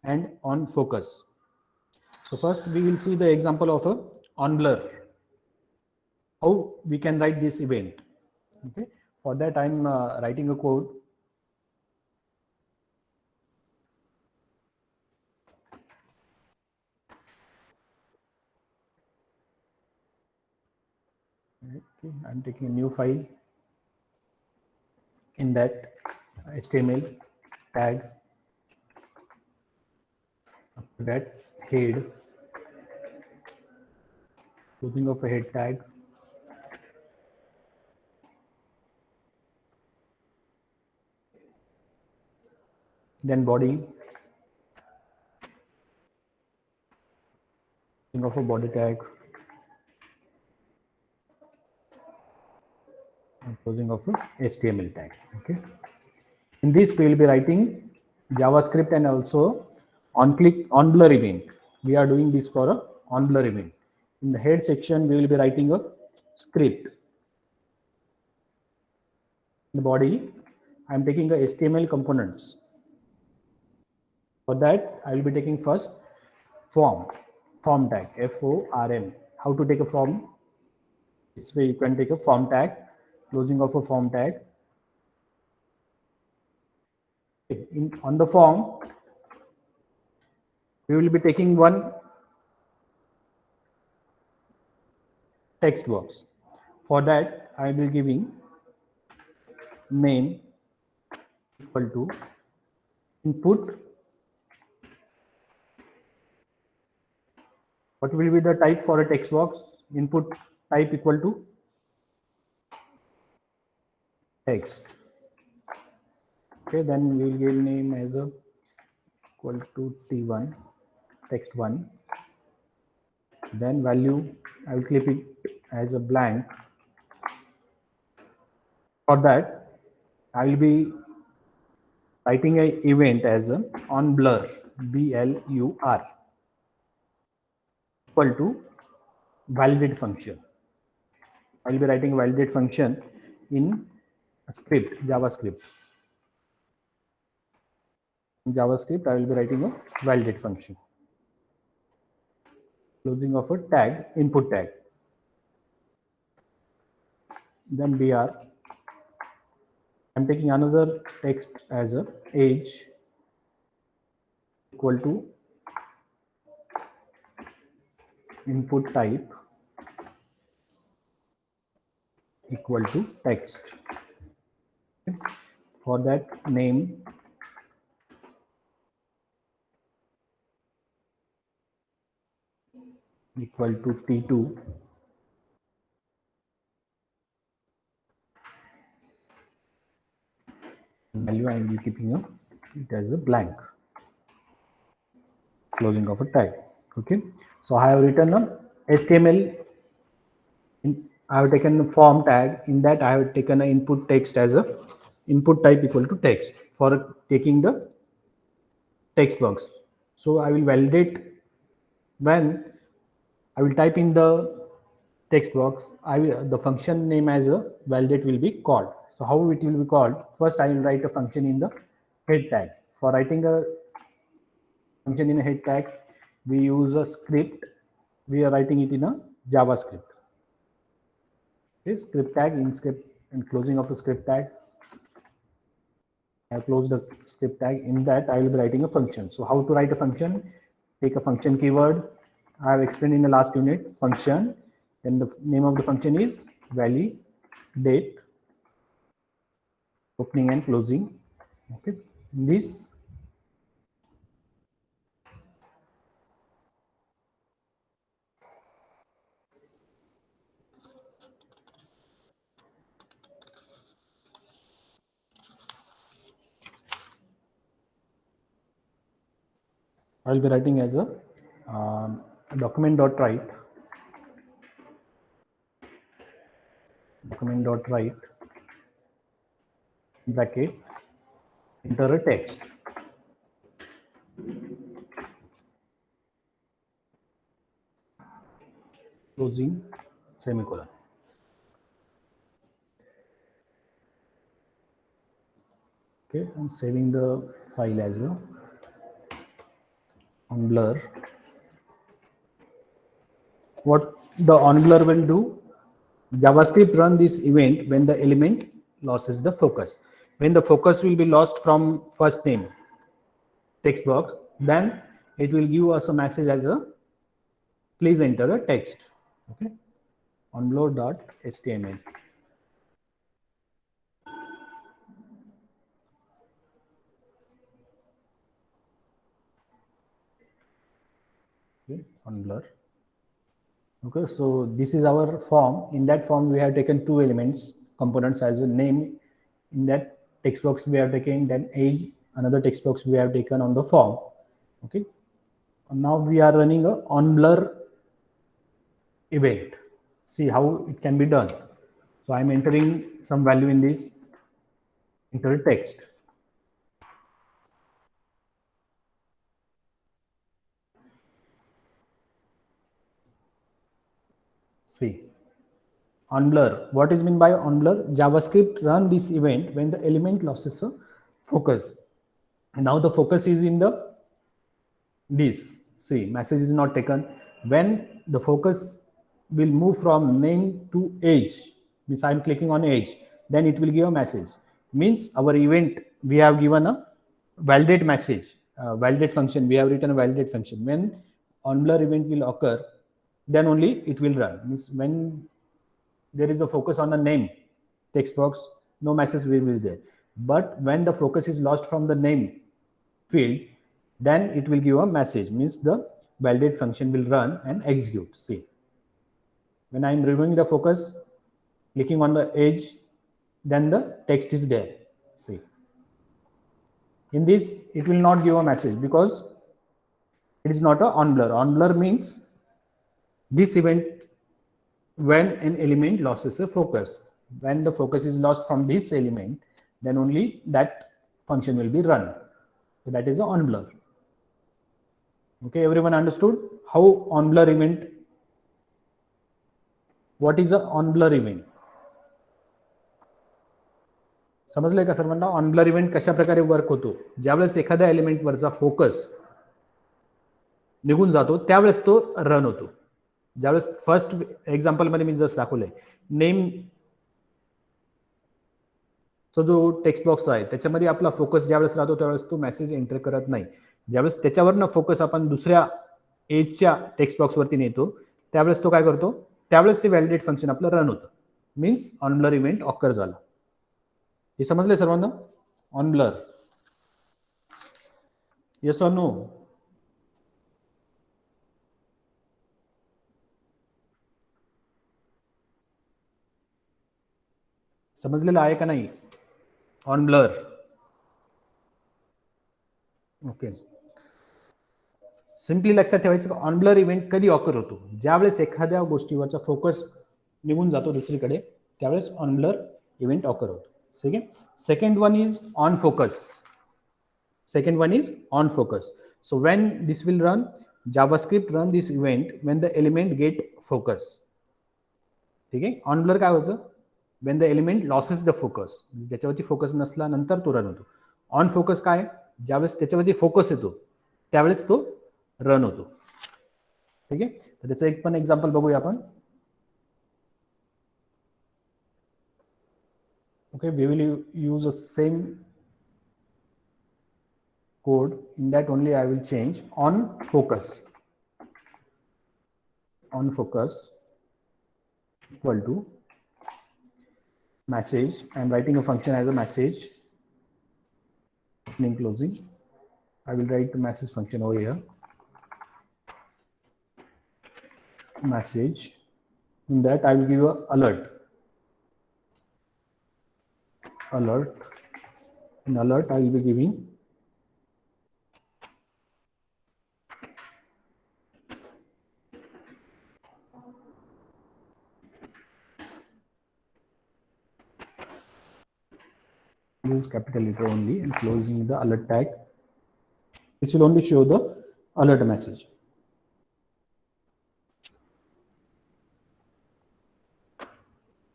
and on focus. So first we will see the example of a on blur, how we can write this event. Okay, for that I'm writing a code. Okay, I'm taking a new file. In that HTML tag, after that head, closing of a head tag, then body, closing of a body tag, and closing of a HTML tag. Okay. In this we will be writing JavaScript and also on click on blur event. We are doing this for a on blur event. In the head section we will be writing a script. In the body I am taking the HTML components. For that I will be taking first form tag, FORM. How to take a form? This way you can take a form tag, closing of a form tag. On the form we will be taking one text box. For that I will be giving name equal to input. What will be the type for a text box? Input type equal to text. Okay, then we will give name as a equal to t1 text 1. Then value I will keep it as a blank. For that I will be writing a event as a on blur, BLUR, equal to validate function. I will be writing a validate function in a script, JavaScript. In JavaScript I will be writing a validate function. Closing of a tag, input tag. Then BR. I'm taking another text as a age equal to input type equal to text. Okay. For that name equal to t2. Value I will be keeping it as a blank. Closing of a tag. Okay, so I have written a HTML. I have taken a form tag. In that I have taken an input text as a input type equal to text for taking the text box. So I will validate when I will type in the text box. The function name as a validate will be called. So how it will be called? First I will write a function in the head tag. For writing a function in a head tag, we use a script. We are writing it in a JavaScript. Okay, script tag, in script, and closing of a script tag. I have closed the script tag. In that I will be writing a function. So how to write a function? Take a function keyword. I have explained in the last unit function. Then the name of the function is validate, opening and closing. Okay, this I will be writing as a document.write bracket, enter a text, closing semicolon. Okay, I'm saving the file as a on blur. What the on blur will do? JavaScript run this event when the element loses the focus. When the focus will be lost from first name text box, then it will give us a message as a please enter a text. Okay, on blur.html. Okay, on blur. Okay, so this is our form. In that form, we have taken two elements, components as a name. In that text box, we have taken then age, another text box we have taken on the form. Okay, and now we are running a on blur event. See how it can be done. So I'm entering some value in this, enter text. See, on blur. What is meant by on blur? JavaScript run this event when the element loses a focus. And now the focus is in the this. See, message is not taken. When the focus will move from name to age, means I'm clicking on age, then it will give a message. Means our event, we have given a validate message, validate function. We have written a validate function. When on blur event will occur, then only it will run. Means when there is a focus on the name text box, no message will be there. But when the focus is lost from the name field, then it will give a message, means the validate function will run and execute. See, when I'm removing the focus, clicking on the edge, then the text is there. See, in this, it will not give a message because it is not a on blur. On blur means this event when an element loses a focus. When the focus is lost from this element, then only that function will be run. So that is a on blur. Okay, everyone understood how on blur event? What is a on blur event? समजलंय का सर्वांना? On blur event कशा प्रकारे work होतो? ज्यावेळेस एखाद्या एलिमेंटवरचा focus निघून जातो त्यावेळेस तो रन होतो. ज्यावेळेस फर्स्ट एक्झाम्पल मध्ये मी जस्ट दाखवलंय, नेम जो टेक्स्ट बॉक्स आहे त्याच्यामध्ये आपला फोकस ज्यावेळेस राहतो त्यावेळेस तो मेसेज एंटर करत नाही. ज्यावेळेस त्याच्यावरनं फोकस आपण दुसऱ्या एजच्या टेक्स्ट बॉक्सवरती नेतो त्यावेळेस तो काय करतो, त्यावेळेस ते व्हॅलिडेट फंक्शन आपलं रन होतं. Means on blur event occur झाला. हे समजले सर्वांना? On blur, yes or no? समजलेलं आहे का नाही ऑन ब्लर? ओके, सिम्पली लक्षात ठेवायचं की ऑन ब्लर इव्हेंट कधी ऑकर होतो? ज्यावेळेस एखाद्या गोष्टीवरचा फोकस निघून जातो दुसरीकडे त्यावेळेस ऑन ब्लर इव्हेंट ऑकर होतो. ठीक आहे. Second one is on focus. Second one is on focus. So when this will run, JavaScript run this event when the element get focus. ठीक आहे. ऑन ब्लर काय होतं? when the element loses the focus, ज्याच्यावरती focus नसल्यानंतर तो run होतो. On focus काय? ज्यावेळेस त्याच्यावरती फोकस येतो त्यावेळेस तो रन होतो. ठीक आहे. तर त्याचं एक पण एक्झाम्पल बघूया आपण. Okay, we will use the same code. In that only I will change on focus. On focus equal to message. I am writing a function as a message. Opening, closing. I will write the message function over here. Message. In that I will give a alert. Alert. In alert I will be giving use capital letter only and closing the alert tag, which will only show the alert message.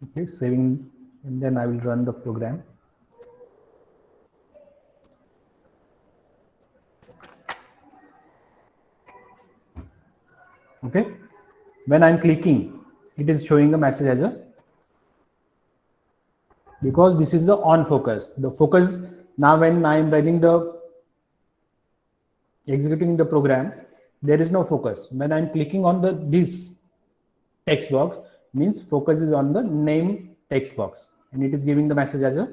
Okay, saving, and then I will run the program. Okay, when I'm clicking, it is showing a message as a, because this is the on focus. The focus now when I'm running the executing the program, there is no focus. When I'm clicking on the this text box, means focus is on the name text box, and it is giving the message as a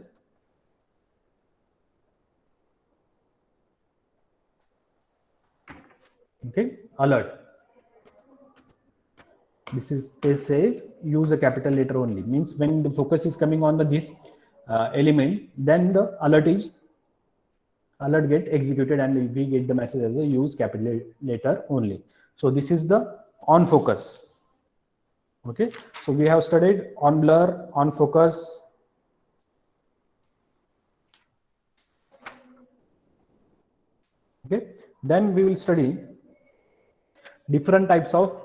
okay alert. This says use a capital letter only, means when the focus is coming on the this element, then the alert get executed and we get the message as a use capital letter only. So this is the on focus. Okay, so we have studied on blur, on focus. Okay, then we will study different types of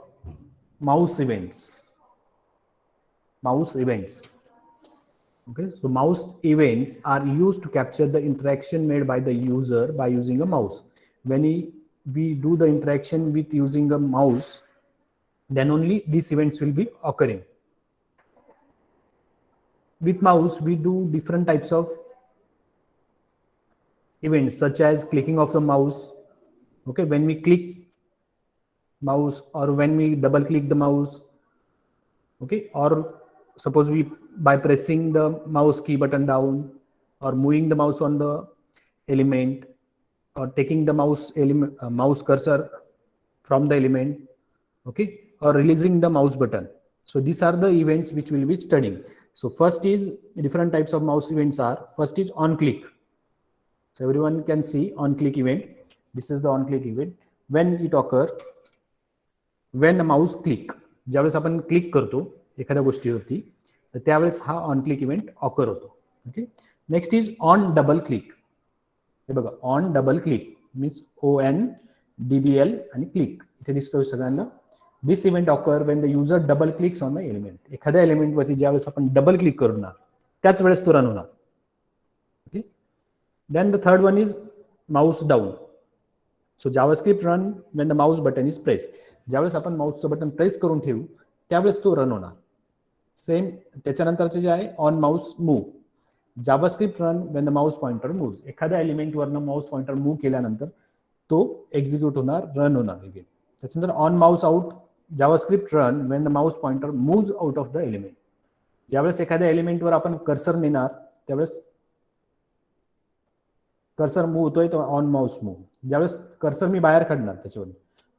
mouse events. Mouse events. Okay, so mouse events are used to capture the interaction made by the user by using a mouse. When we do the interaction with using a mouse, then only these events will be occurring. With mouse, we do different types of events such as clicking of the mouse. Okay, when we click mouse or when we double click the mouse, okay, or suppose we by pressing the mouse key button down or moving the mouse on the element or taking the mouse cursor from the element, okay, or releasing the mouse button. So these are the events which we'll be studying. So first is different types of mouse events are, first is on click. So everyone can see on click event. This is the on click event. When it occur, when a mouse click, ज्यावेळेस आपण click करतो एखाद्या गोष्टीवरती, तर त्यावेळेस हा on click event occur होतो. Okay, next is on double click. हे बघा, on double click means ON DBL आणि क्लिक इथे दिसतोय सगळ्यांना. This event occur when the user double clicks on the element. एखाद्या एलिमेंटवरती ज्यावेळेस आपण डबल क्लिक करणार त्याच वेळेस तो रन होणार. Okay, then the third one is mouse down. So JavaScript run when the mouse button is press. ज्यावेळेस आपण माउसचं बटन प्रेस करून ठेवू त्यावेळेस तो रन होणार. सेम त्याच्यानंतरचे जे आहे on mouse move. JavaScript run when the mouse pointer move. एखाद्या एलिमेंटवरनं mouse pointer move केल्यानंतर तो एक्झिक्यूट होणार, रन होणार. त्याच्यानंतर on mouse out. JavaScript run when the mouse pointer move out of the element. ज्यावेळेस एखाद्या एलिमेंटवर आपण कर्सर नेणार त्यावेळेस कर्सर मूव्ह होतोय तो ऑन माउस मूव्ह. ज्यावेळेस कर्सर मी बाहेर काढणार त्याच्यावर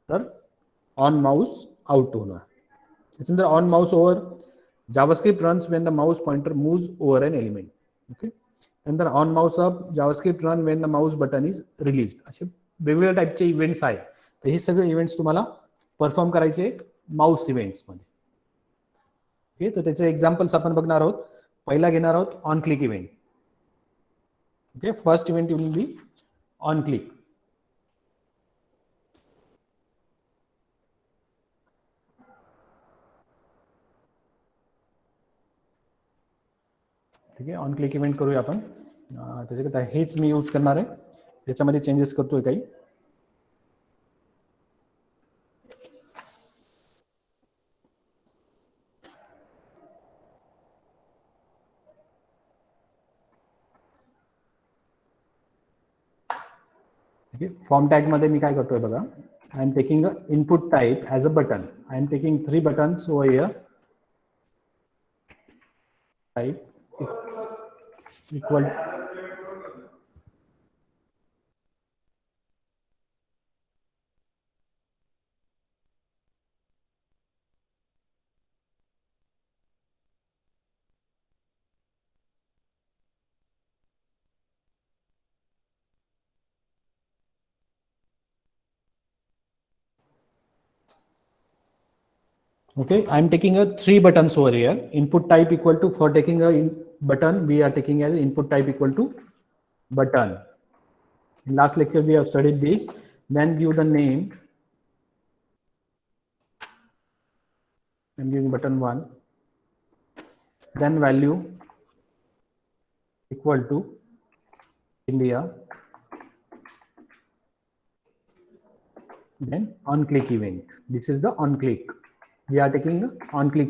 तर ऑन माउस आउट होणार. त्याच्यानंतर on mouse over. JavaScript runs when the mouse pointer moves over an element. Okay, नंतर on mouse up. JavaScript run when the mouse button is release. असे वेगवेगळ्या टाईपचे इव्हेंट्स आहेत. तर हे सगळे इव्हेंट्स तुम्हाला परफॉर्म करायचे माउस इव्हेंट्स मध्ये. ओके, तर त्याचे एक्झाम्पल्स आपण बघणार आहोत. पहिला घेणार आहोत on click event. Okay, first event will be on click. ठीक आहे, ऑन क्लिक इव्हेंट करूया आपण. त्याच्याकरता हेच मी यूज करणार आहे. याच्यामध्ये चेंजेस करतोय काही. ठीक आहे, फॉर्म टॅग मध्ये मी काय करतोय बघा. I am taking a input type as a button. I am taking 3 buttons over here. Type equal okay, I am taking a 3 buttons over here. Input type equal to, for taking a button we are taking as input type equal to button. In last lecture we have studied this. Then give the name. I'm giving button 1. Then value equal to India. then on click event. This is the on click. We are taking the on click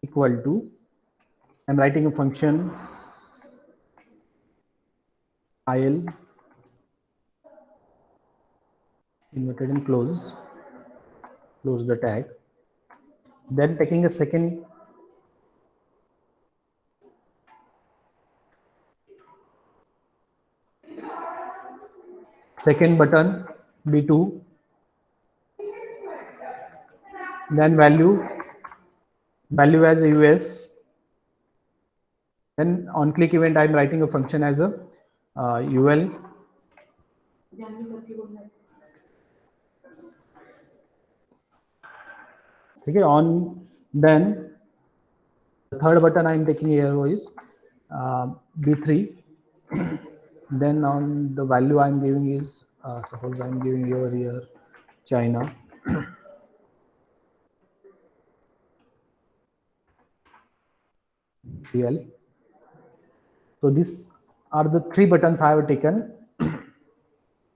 equal to, I'm writing a function il inverted and close the tag, then taking a second button b2, then value as a US, then on click event I'm writing a function as a ul, okay, on, then the third button I'm taking here is b3, then on the value I'm giving is suppose I'm giving over here China, CL. So these are the three buttons I have taken.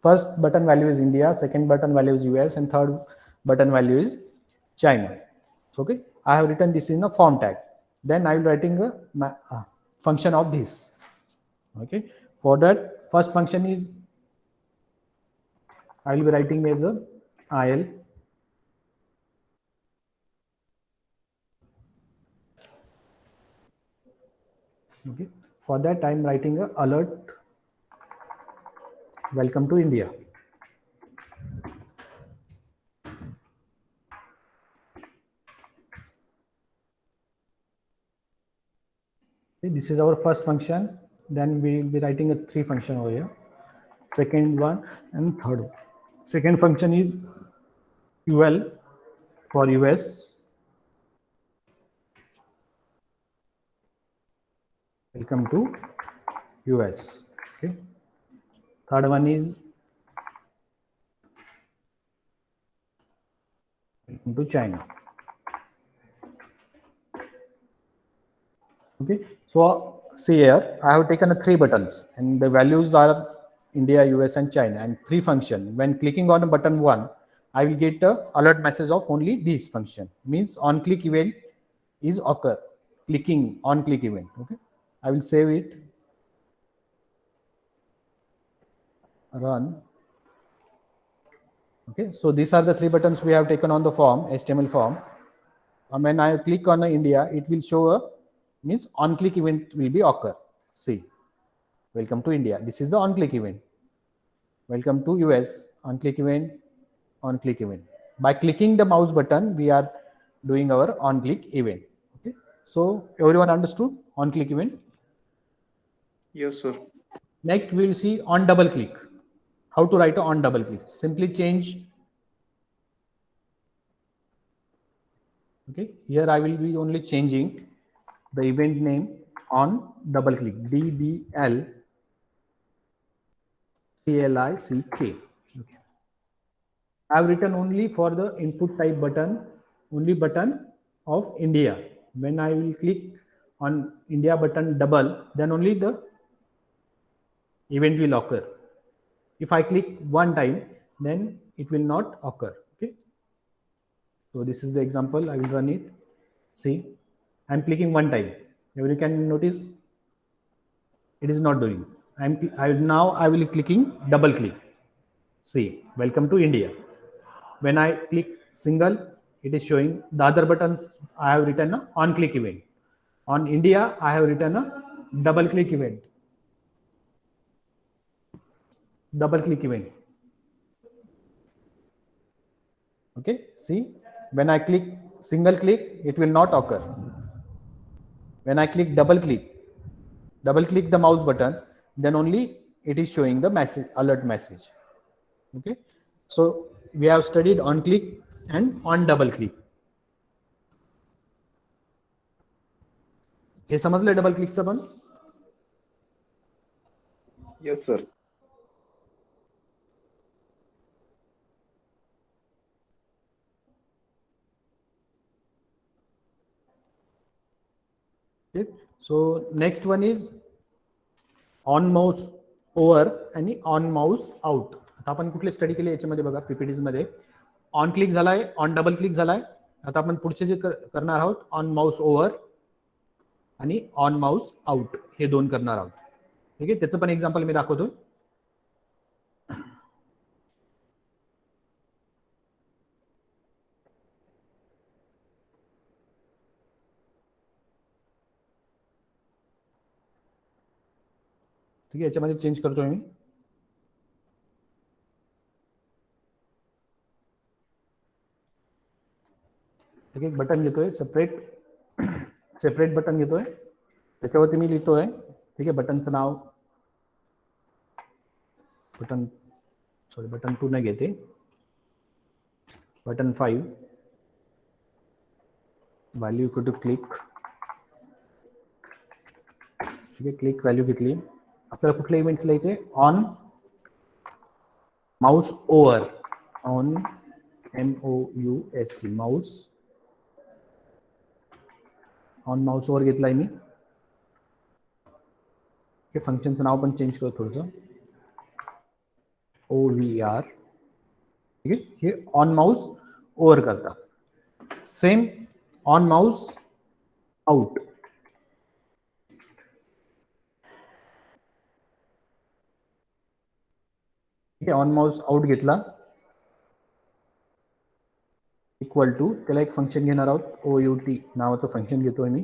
First button value is India, second button value is US, and third button value is China. So, okay, I have written this in a form tag. Then I will writing a function of this. Okay, for that first function is I will be writing as a il. Okay, for that I am writing a alert. Welcome to India. Okay, this is our first function. Then we will be writing a three function over here. Second one and third one. Second function is ul for US. Welcome to US. Okay. Third one is welcome to China. Okay. So see here, I have taken three buttons and the values are India, US, and China, and three function. When clicking on button one, I will get a alert message of only this function. Means on click event is occur. Clicking on click event. Okay. I will save it. Run. Okay. So these are the three buttons we have taken on the form, HTML form. And when I click on India, it will show a means on click event will be occur. See, welcome to India. This is the on click event. Welcome to US, on click event, on click event. By clicking the mouse button, we are doing our on click event. Okay. So everyone understood on click event? Yes, sir. Next, we will see on double click. How to write on double click? Simply change. Okay. Here I will be only changing the event name on double click. DBL CLICK. Okay. I have written only for the input type button, only button of India. When I will click on India button double, then only the event will occur. If I click one time, then it will not occur. Okay. So this is the example. I will run it. See, I'm clicking one time. You can notice it is not doing. Now I will clicking double click. See, welcome to India. When I click single, it is showing the other buttons. I have written a on click event. On India, I have written a double click event. Double click event. Okay, see, when I click single click, it will not occur. When I click double click the mouse button, then only it is showing the message, alert message. Okay, so we have studied on click and on double click. हे समजलं double क्लिकचं पण? Yes, sir. Okay. So next one is on mouse over and on mouse out. आता आपण कुठले study केले याच्यामध्ये बघा, PPTs मध्ये on click झालाय, ऑन डबल क्लिक झालाय. आता आपण पुढचे जे करणार आहोत, ऑन माउस ओव्हर आणि ऑन माउस आउट हे दोन करणार आहोत. ठीक आहे, त्याचं पण एक्झाम्पल मी दाखवतो. ठीक आहे, याच्यामध्ये चेंज करतोय मी. ठीक आहे, बटन घेतोय, सेपरेट बटन घेतोय, त्याच्यावरती मी लिहितोय. ठीक आहे, बटनचं नाव बटन 2 नाही घेते, button 5 value equal to click. ठीक आहे, क्लिक व्हॅल्यू घेतली. आपल्याला कुठल्या इव्हेंट्सला इथे on mouse over, on MOUSE mouse, on mouse over घेतलाय मी. हे फंक्शनचं नाव पण चेंज करतो थोडंसं, OVR. ठीक आहे, हे ऑन माउस ओव्हर करता. Same on mouse out. ठीक आहे, ऑन माउस आउट घेतला, इक्वल टू, त्याला एक फंक्शन घेणार आहोत, OUT नावाचं फंक्शन घेतोय मी,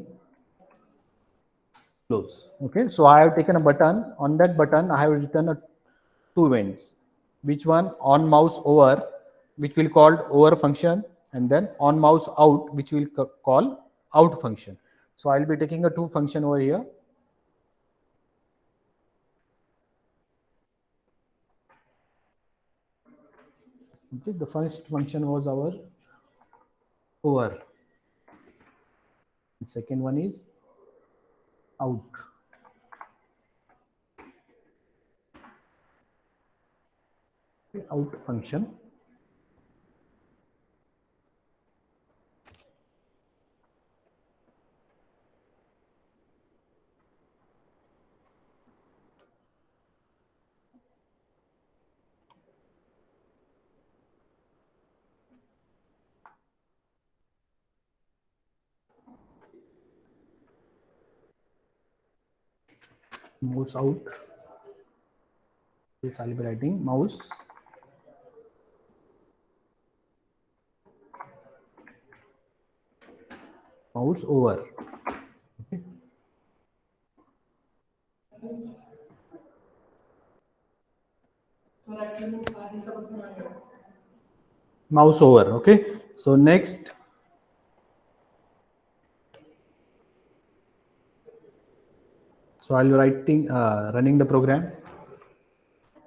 close. Okay, so I have taken a button. On that button, I have written two events. Which one? On mouse over, which will called over function, and then on mouse out, which will call out function. So I'll be taking a two function over here. Okay, the first function was our over. The second one is out. Okay, out function. Mouse out. It's I'll be writing mouse over. Okay. Mouse over. Okay. So next, so I'll be writing running the program.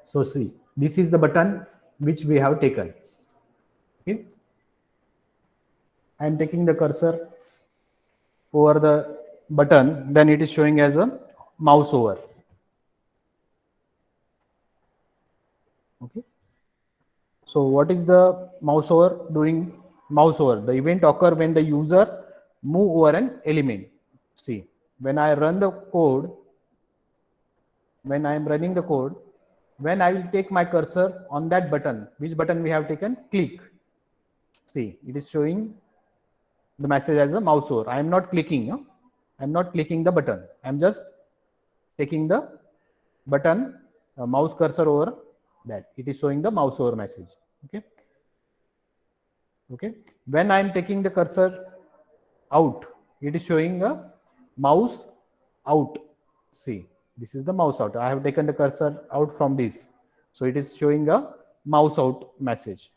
So see, this is the button which we have taken. Okay, I am taking the cursor over the button, then it is showing as a mouse over. Okay, so what is the mouse over doing? Mouse over, the event occur when the user move over an element. See, when I run the code, when I am running the code, when I will take my cursor on that button, which button we have taken? Click. See, it is showing the message as a mouse over. I am not clicking. No? I am not clicking the button. I am just taking the button, mouse cursor over that. It is showing the mouse over message. Okay. Okay. When I am taking the cursor out, it is showing a mouse out. See, this is the mouse out. I have taken the cursor out from this. So it is showing a mouse out message.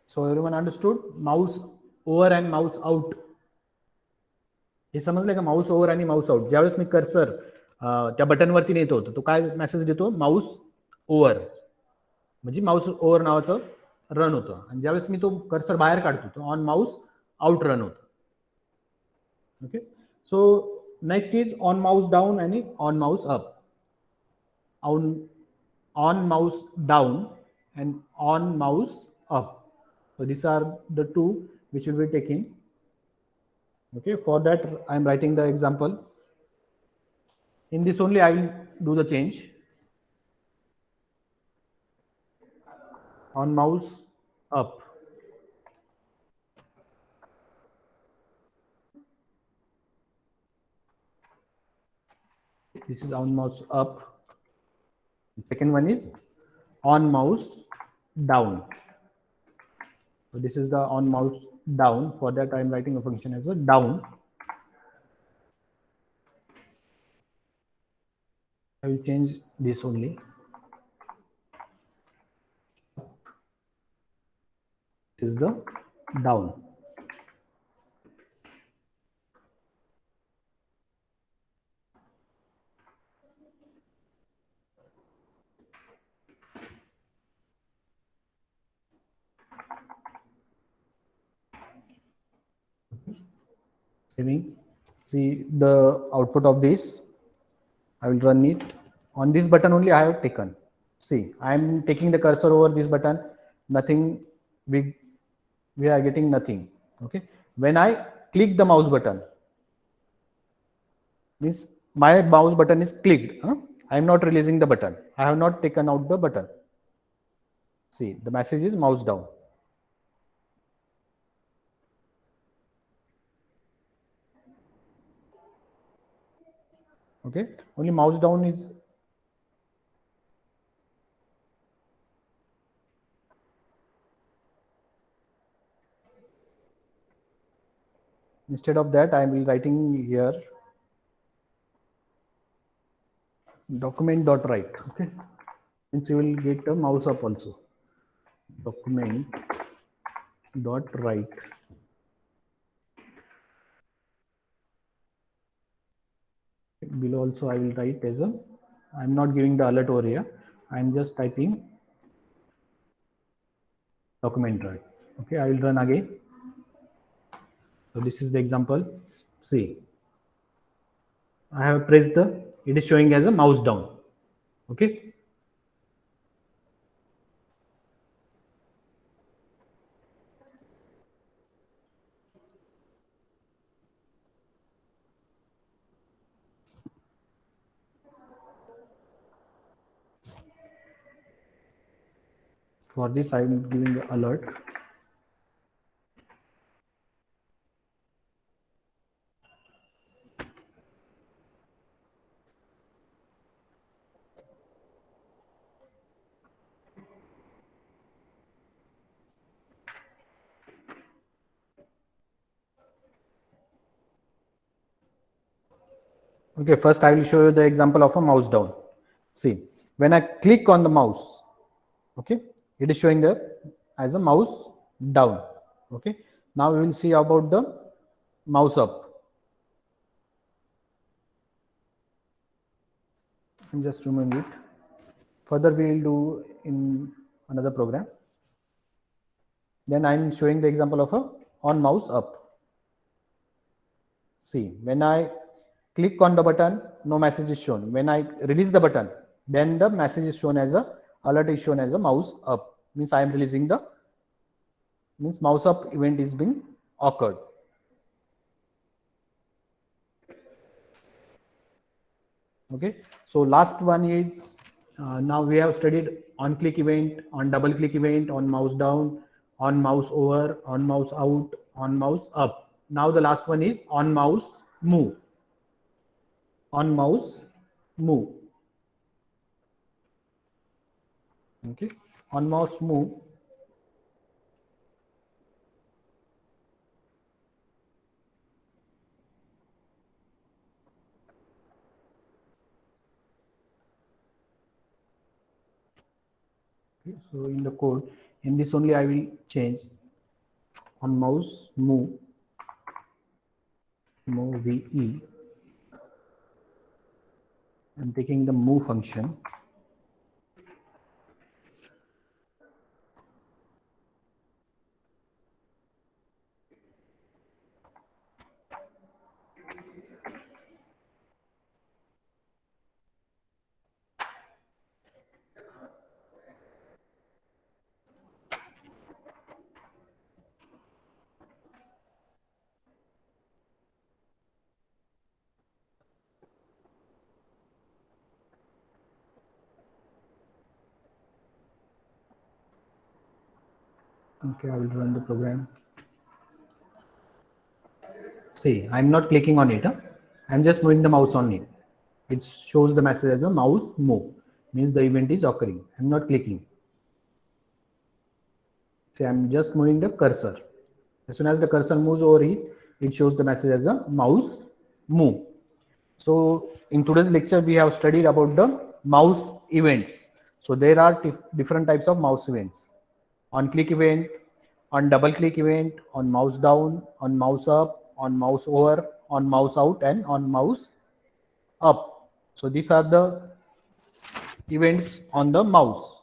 So everyone understood? Mouse over and mouse out. हे समजलं का? Mouse over आणि mouse out. ज्यावेळेस मी cursor त्या बटनवरती नेतो तो काय message देतो? Mouse over, म्हणजे माउस ओव्हर नावाचं रन होतं. आणि ज्यावेळेस मी तो कर्सर बाहेर काढतो तो ऑन माउस आउट रन होतं. Okay, so next is on mouse down आणि on mouse up. On mouse down and on mouse up. So these are the two which will be taking. Okay, for that I am writing the example. In this only I will do the change. On mouse up. This is on mouse up. Second one is on mouse down. So this is the on mouse down. For that I am writing a function as a down. I will change this only. This is the down. Saving. See the output of this. I will run it. On this button only I have taken. See, I am taking the cursor over this button. Nothing. We are getting nothing. Okay. When I click the mouse button, means my mouse button is clicked. I am not releasing the button. I have not taken out the button. See, the message is mouse down. Okay, only mouse down is instead of that I will writing here document.write. Okay, means you will get a mouse up also. Document.write. Below also I will write as a, I am not giving the alert over here. I am just typing document.write. Okay, I will run again. So this is the example. See, I have pressed the, it is showing as a mouse down. Okay. For this, I am giving the alert. Okay, first I will show you the example of a mouse down. See, when I click on the mouse, okay, it is showing the as a mouse down. Okay, now we will see about the mouse up. Just remember it. Further, we will do in another program. Then I am showing the example of a on mouse up. See, when I click on the button, no message is shown. When I release the button, then the message is shown as a alert is shown as a mouse up. Means I am releasing the, means mouse up event is being occurred. Okay, so last one is now we have studied on click event, on double click event, on mouse down, on mouse over, on mouse out, on mouse up. Now the last one is on mouse move. On mouse move. Okay, on mouse move. Okay, so in the code, in this only I will change on mouse move, move VE. I'm taking the move function. Okay, I will run the program. See, I'm not clicking on it. Huh? I'm just moving the mouse on it. It shows the message as a mouse move. Means the event is occurring. I'm not clicking. See, I'm just moving the cursor. As soon as the cursor moves over it, it shows the message as a mouse move. So in today's lecture, we have studied about the mouse events. So there are different types of mouse events. On click event, on double click event, on mouse down, on mouse up, on mouse over, on mouse out, and on mouse up. So these are the events on the mouse.